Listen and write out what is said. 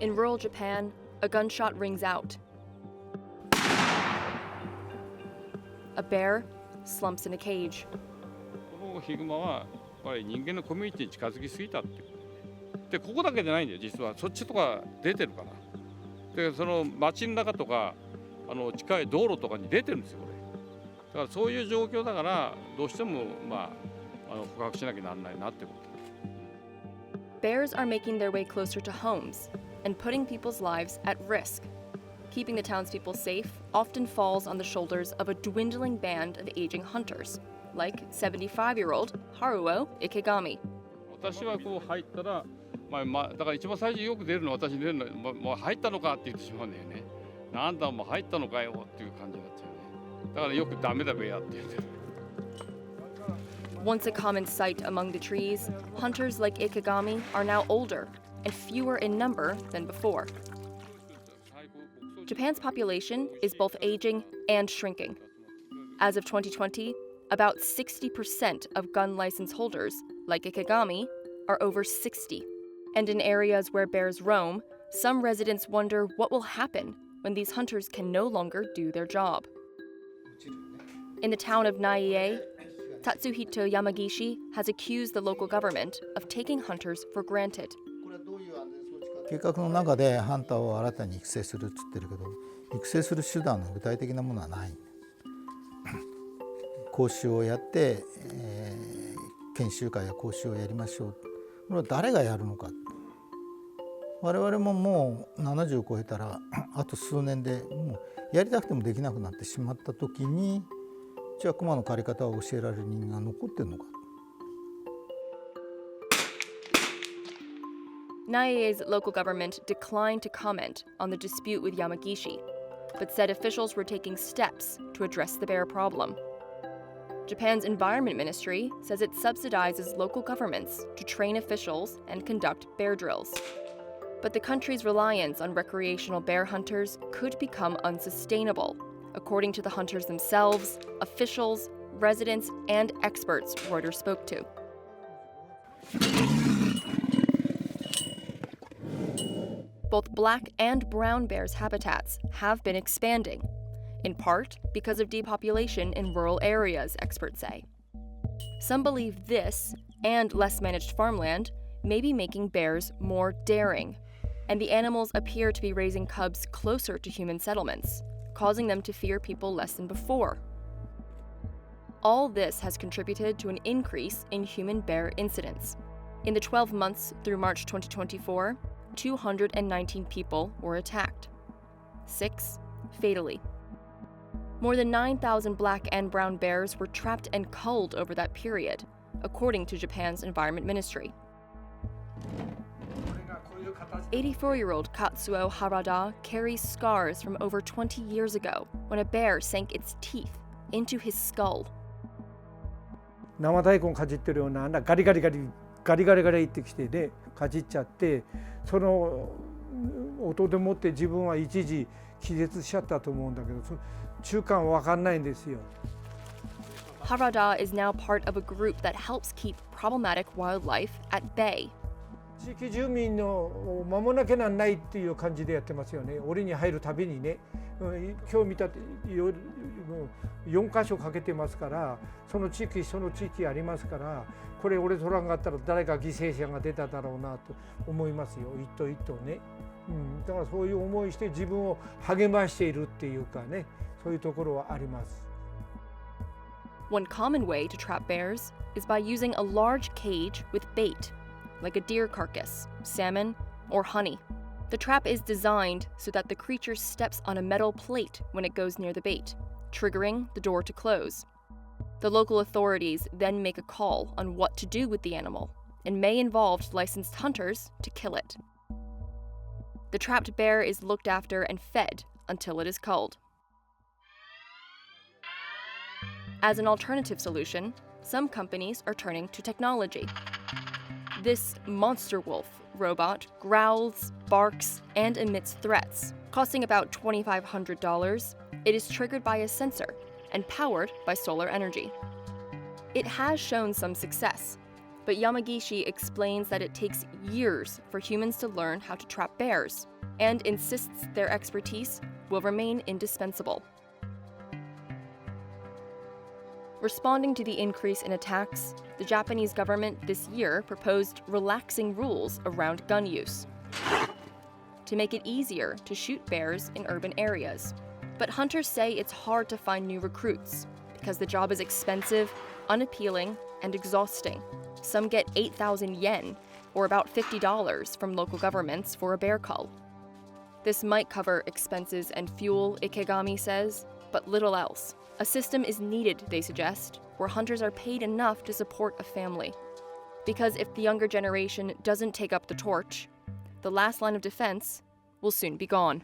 In rural Japan, a gunshot rings out. A bear slumps in a cage. このヒグマはやっぱり人間のコミュニティに近づきすぎたってことで、ここだけじゃないんだよ実は。そっちとか出てるから。でその街の中とか近い道路とかに出てるんですよこれ。だからそういう状況だからどうしても捕獲しなきゃならないなってこと。Bears are making their way closer to homes and putting people's lives at risk. Keeping the townspeople safe often falls on the shoulders of a dwindling band of aging hunters, like 75-year-old Haruo Ikegami. 私はこう入ったら、だから一番最初よく出るの私に出るのもう入ったのかって言ってしまうんだよね。なんだもう入ったのかよっていう感じになっちゃうね。だからよくダメだべやって言ってる。Once a common sight among the trees, hunters like Ikegami are now older and fewer in number than before. Japan's population is both aging and shrinking. As of 2020, about 60% of gun license holders, like Ikegami, are over 60. And in areas where bears roam, some residents wonder what will happen when these hunters can no longer do their job. In the town of Naie, Tatsuhito Yamagishi has accused the local government of taking hunters for granted. 計画の中でハンターを新たに育成するって言ってるけど、育成する手段の具体的なものはない。講習をやって、研修会や講習をやりましょう。これは誰がやるのか。我々ももう70を超えたらあと数年でもうやりたくてもできなくなってしまった時に、じゃあクマの狩り方を教えられる人間が残ってるのか。Naie's local government declined to comment on the dispute with Yamagishi, but said officials were taking steps to address the bear problem. Japan's Environment Ministry says it subsidizes local governments to train officials and conduct bear drills. But the country's reliance on recreational bear hunters could become unsustainable, according to the hunters themselves, officials, residents, and experts Reuters spoke to. Both black and brown bears' habitats have been expanding, in part because of depopulation in rural areas, experts say. Some believe this, and less managed farmland, may be making bears more daring, and the animals appear to be raising cubs closer to human settlements, causing them to fear people less than before. All this has contributed to an increase in human bear incidents. In the 12 months through March 2024, 219 people were attacked, 6 fatally. More than 9,000 black and brown bears were trapped and culled over that period, according to Japan's Environment Ministry. 84-year-old Katsuo Harada carries scars from over 20 years ago when a bear sank its teeth into his skull. 生大根かじってるようなガリガリってきてね、かじっちゃって、その音でもって自分は一時気絶しちゃったと思うんだけど、中間わかんないんですよ。Harada is now part of a group that helps keep problematic wildlife at bay. 地域住民の守らなきゃなんないっていう感じでやってますよね。檻に入るたびにね、今日見た4カ所かけてますから、その地域ありますから、これ俺取らんかったら誰か犠牲者が出ただろうなと思いますよ。一頭一頭ね。だからそういう思いして自分を励ましているっていうかね、そういうところはあります。One common way to trap bears is by using a large cage with bait, like a deer carcass, salmon, or honey. The trap is designed so that the creature steps on a metal plate when it goes near the bait, triggering the door to close. The local authorities then make a call on what to do with the animal and may involve licensed hunters to kill it. The trapped bear is looked after and fed until it is culled. As an alternative solution, some companies are turning to technology. This monster wolf robot growls, barks, and emits threats. Costing about $2,500, it is triggered by a sensor and powered by solar energy. It has shown some success. But Yamagishi explains that it takes years for humans to learn how to trap bears, and insists their expertise will remain indispensable. Responding to the increase in attacks, the Japanese government this year proposed relaxing rules around gun use to make it easier to shoot bears in urban areas. But hunters say it's hard to find new recruits because the job is expensive, unappealing, and exhausting. Some get 8,000 yen, or about $50, from local governments for a bear cull. This might cover expenses and fuel, Ikegami says, but little else. A system is needed, they suggest, where hunters are paid enough to support a family. Because if the younger generation doesn't take up the torch, the last line of defense will soon be gone.